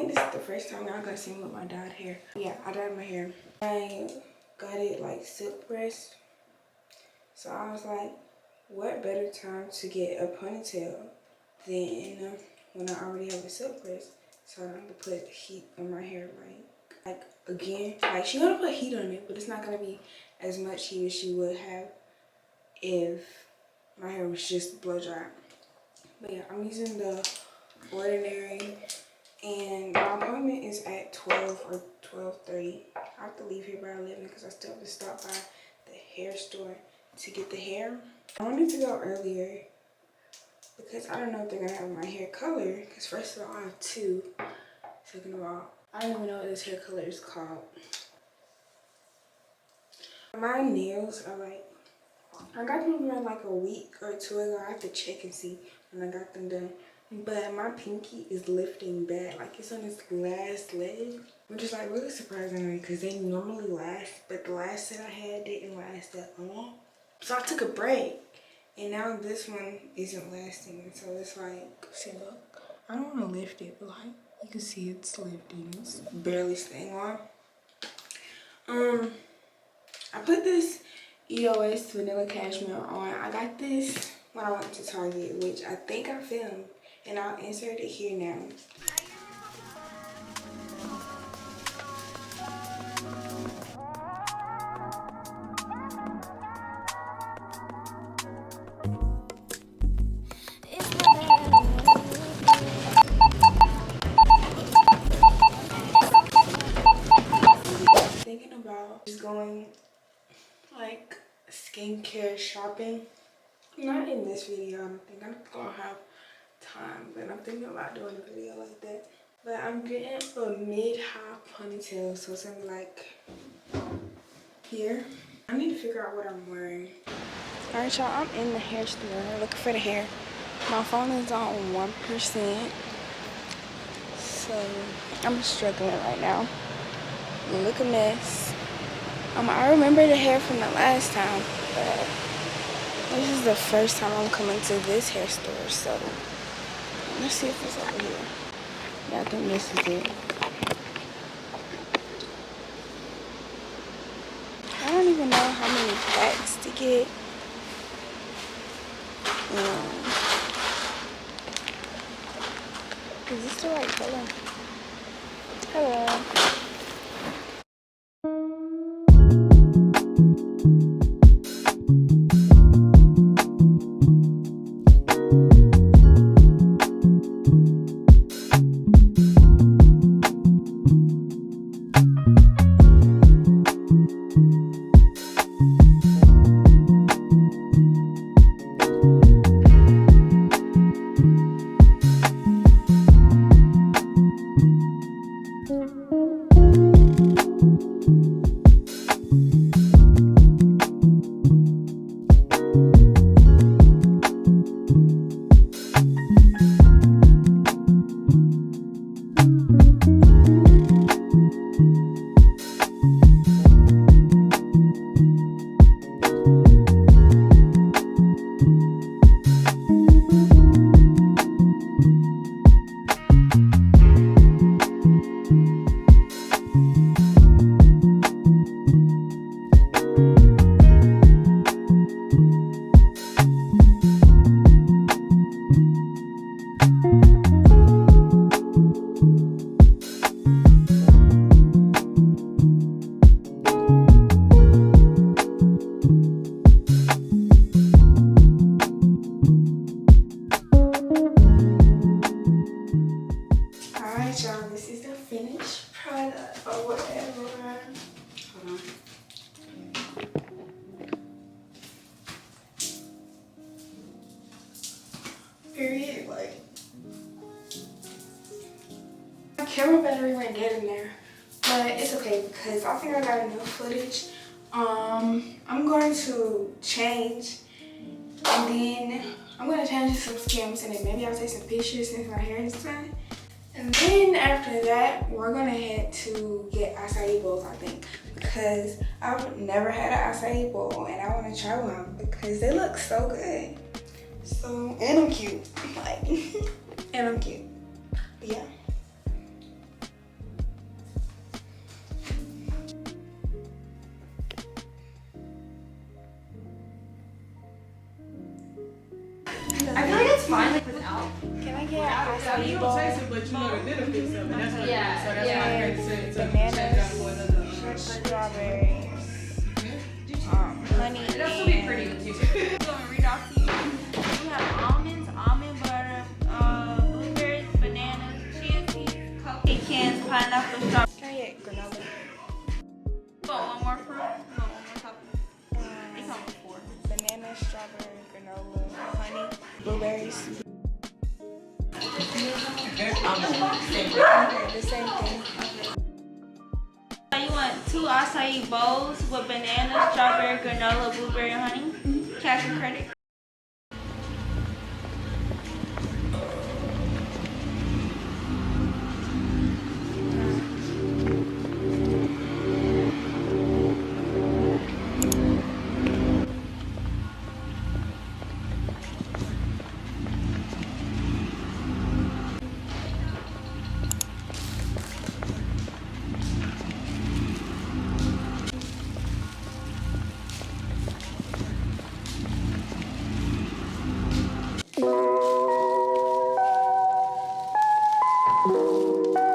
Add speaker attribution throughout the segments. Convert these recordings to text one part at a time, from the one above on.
Speaker 1: think this is the first time y'all gonna see me with my dyed hair. Yeah, I dyed my hair. I got it like silk pressed. So I was like, what better time to get a ponytail than when I already have a silk press? So I don't have to put heat on my hair like again. Like she's gonna put heat on it, but it's not gonna be as much heat as she would have if my hair was just blow dry. But yeah, I'm using the Ordinary, and my appointment is at 12 or 12:30. I have to leave here by 11 because I still have to stop by the hair store to get the hair. I wanted to go earlier because I don't know if they're gonna have my hair color. Because first of all, I have two. Second of all, I don't even know what this hair color is called. My nails are like, I got them around like a week or two ago. I have to check and see when I got them done. But my pinky is lifting bad. Like it's on its last leg. Which is like really surprising because they normally last. But the last set I had didn't last that long. So I took a break. And now this one isn't lasting. So it's like, see look. I don't want to lift it, but like you can see it's lifting. It's barely staying on. I put this EOS Vanilla Cashmere on. I got this when I went to Target, which I think I filmed. And I'll insert it here now. Thinking about just going like skincare shopping. Not in this video, I don't think. I'm gonna have time, but I'm thinking about doing a video like that. But I'm getting a mid-high ponytail, so it's gonna be like here. I need to figure out what I'm wearing. Alright y'all, I'm in the hair store looking for the hair. My phone is on 1%, so I'm struggling right now. Look a mess. I remember the hair from the last time, but this is the first time I'm coming to this hair store, so let's see if it's over here. Yeah, I think this is it. I don't even know how many packs to get. Is this the right color? Hello. Period. Like, my camera battery went dead in there, but it's okay because I think I got enough footage. I'm going to change, and then I'm going to change to some skims, and then maybe I'll take some pictures since my hair is done. And then after that, we're going to head to get acai bowls, I think, because I've never had an acai bowl, and I want to try one because they look so good. So, and I'm cute, like, and I'm cute, but yeah.
Speaker 2: know the benefits of it. That's what it is. So that's why I had to say it.
Speaker 1: Bananas, strawberries, honey.
Speaker 3: It'll still be pretty with you. I'm gonna read off to you. We have almonds, almond butter, blueberries, bananas, chia seeds, cocoa, pecans, pineapple, strawberries.
Speaker 1: Can I get granola?
Speaker 3: Want one more fruit? Want one more topping? They come with 4.
Speaker 1: Banana, strawberry, granola, honey, blueberries. Okay, the same thing.
Speaker 3: So you want 2 acai bowls with banana, strawberry, granola, blueberry, and honey? Cash or credit?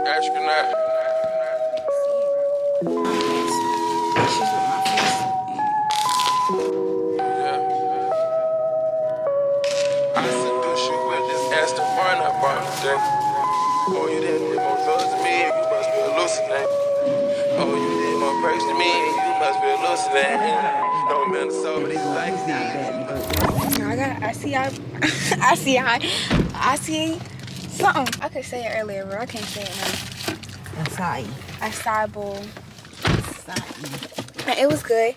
Speaker 4: Astronaut.
Speaker 1: Issues with my face.
Speaker 4: Yeah. I seduce you with this Aston Martin I bought today. Oh, you didn't get more drugs than me, you must be hallucinating. Oh, you did more perks than me, you must be hallucinating. No Minnesota, these like
Speaker 1: I see something. I could say it earlier, but I can't say it now. Acai bowl. It was good.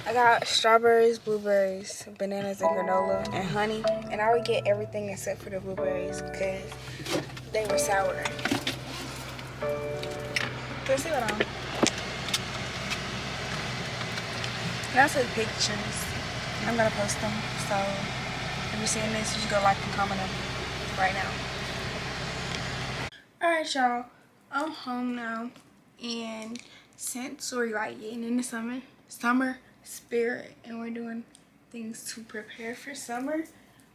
Speaker 1: I got strawberries, blueberries, bananas, and granola, and honey. And I would get everything except for the blueberries because they were sour. Let's see what I'm. And I took pictures. I'm gonna post them. So if you're seeing this, you should go like and comment them right now. Alright, y'all. I'm home now. And since we're like getting in the summer spirit, and we're doing things to prepare for summer,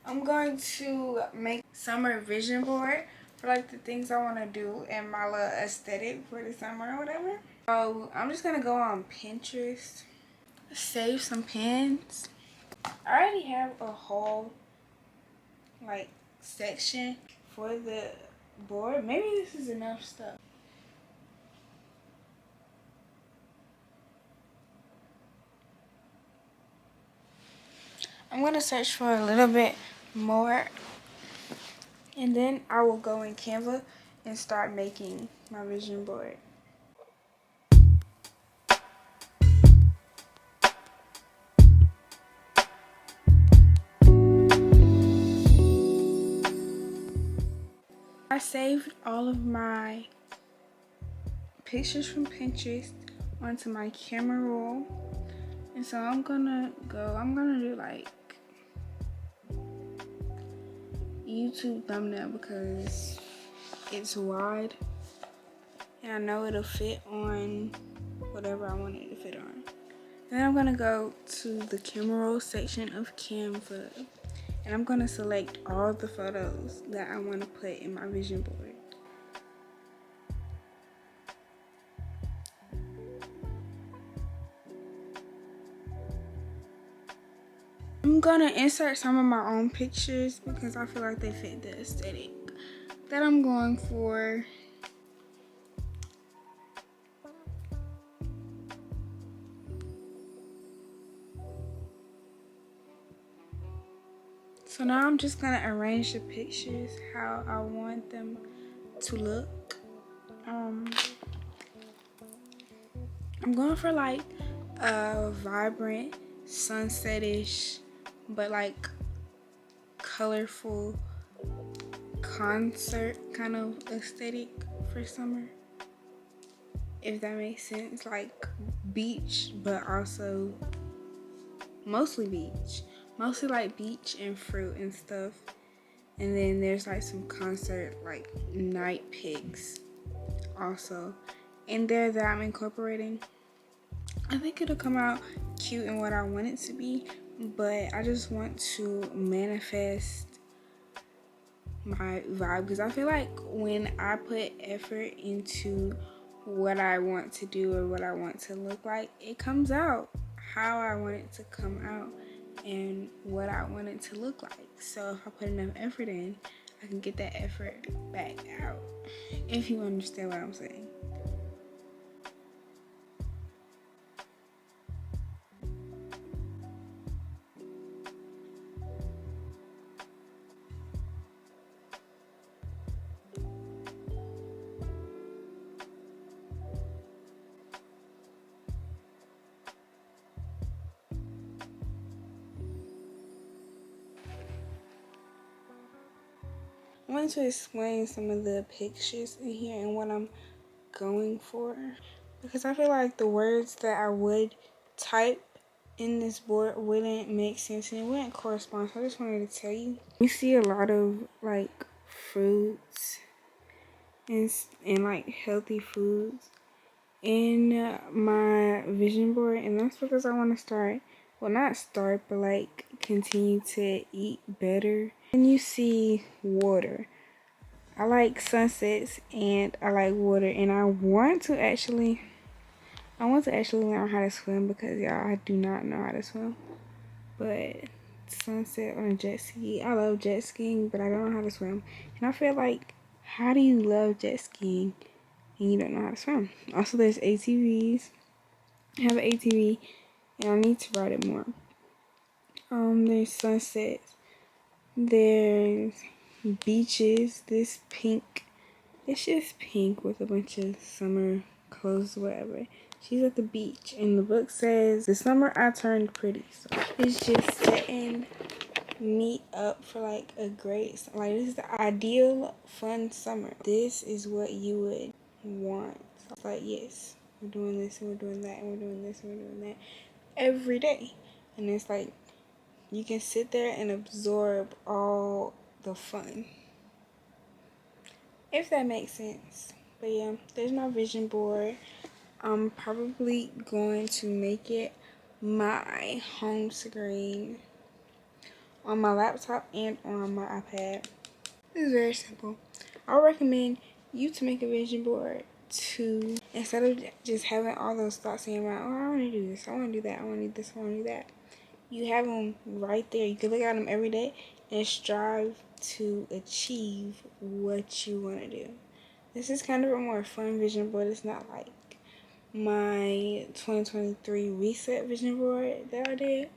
Speaker 1: I'm going to make summer vision board for like the things I want to do and my little aesthetic for the summer or whatever. So I'm just gonna go on Pinterest, save some pins. I already have a whole like section for the board. Maybe this is enough stuff. I'm gonna search for a little bit more, and then I will go in Canva and start making my vision board. I saved all of my pictures from Pinterest onto my camera roll, and so I'm gonna do like YouTube thumbnail because it's wide and I know it'll fit on whatever I want it to fit on. Then I'm gonna go to the camera roll section of Canva and I'm gonna select all the photos that I want to put in my vision board. I'm gonna insert some of my own pictures because I feel like they fit the aesthetic that I'm going for. So now I'm just gonna arrange the pictures how I want them to look. I'm going for like a vibrant sunset-ish but like colorful concert kind of aesthetic for summer, if that makes sense. Like beach, but also mostly beach, mostly like beach and fruit and stuff. And then there's like some concert like night pics also in there that I'm incorporating. I think it'll come out cute in what I want it to be, but I just want to manifest my vibe, because I feel like when I put effort into what I want to do or what I want to look like, it comes out how I want it to come out and what I want it to look like. So if I put enough effort in, I can get that effort back out, if you understand what I'm saying. I want to explain some of the pictures in here and what I'm going for, because I feel like the words that I would type in this board wouldn't make sense and it wouldn't correspond. So I just wanted to tell you. You see a lot of like fruits and like healthy foods in my vision board, and that's because I want to start, well, not start, but like continue to eat better. And you see water. I like sunsets and I like water, and I want to actually learn how to swim, because y'all, I do not know how to swim. But sunset on a jet ski, I love jet skiing, but I don't know how to swim. And I feel like, how do you love jet skiing and you don't know how to swim? Also, there's ATVs. I have an ATV and I need to ride it more. There's sunsets. There's beaches. This pink, it's just pink with a bunch of summer clothes, whatever. She's at the beach, and the book says, "The summer I turned pretty." So it's just setting me up for like a great, like, this is the ideal fun summer. This is what you would want. So it's like, yes, we're doing this and we're doing that and we're doing this and we're doing that every day. And it's like, you can sit there and absorb all the fun, if that makes sense. But yeah, there's my vision board. I'm probably going to make it my home screen on my laptop and on my iPad. It's very simple. I recommend you to make a vision board too, instead of just having all those thoughts in your mind. Oh, I want to do this, I want to do that, I want to do this, I want to do that. You have them right there. You can look at them every day and strive to achieve what you want to do. This is kind of a more fun vision board. It's not like my 2023 reset vision board that I did,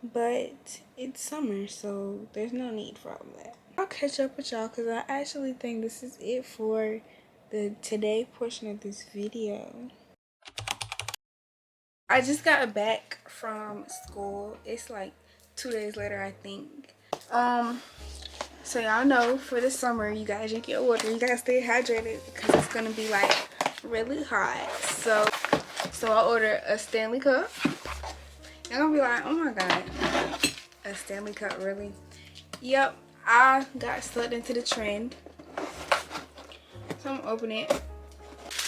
Speaker 1: but it's summer, so there's no need for all of that. I'll catch up with y'all, because I actually think this is it for the today portion of this video. I just got back from school. It's like 2 days later, I think. So y'all know, for the summer, you gotta drink your water. You gotta stay hydrated, because it's gonna be like really hot. So I ordered a Stanley cup. Y'all gonna be like, oh my god, a Stanley cup, really? Yep, I got sucked into the trend. So I'm gonna open it.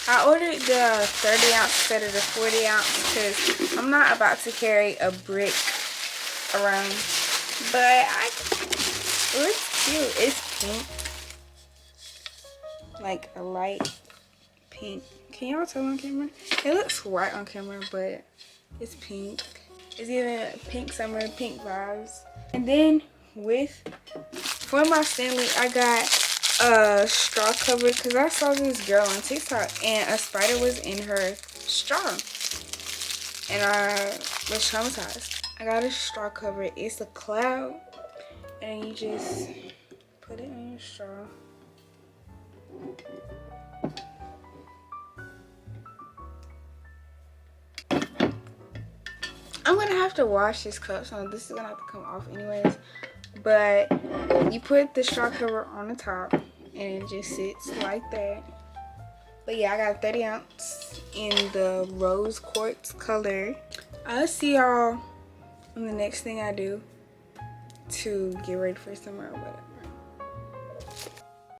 Speaker 1: I ordered the 30 ounce instead of the 40 ounce because I'm not about to carry a brick around. But oh, it's cute. It's pink. Like a light pink. Can y'all tell on camera? It looks white on camera, but it's pink. It's even pink summer, pink vibes. And then for my Stanley, I got a straw cover, because I saw this girl on TikTok and a spider was in her straw and I was traumatized. I got a straw cover. It's a cloud and you just put it in your straw. I'm gonna have to wash this cup, so this is gonna have to come off anyways. But you put the straw cover on the top and it just sits like that. But yeah, I got a 30 ounce in the rose quartz color. I'll see y'all on the next thing I do to get ready for summer or whatever.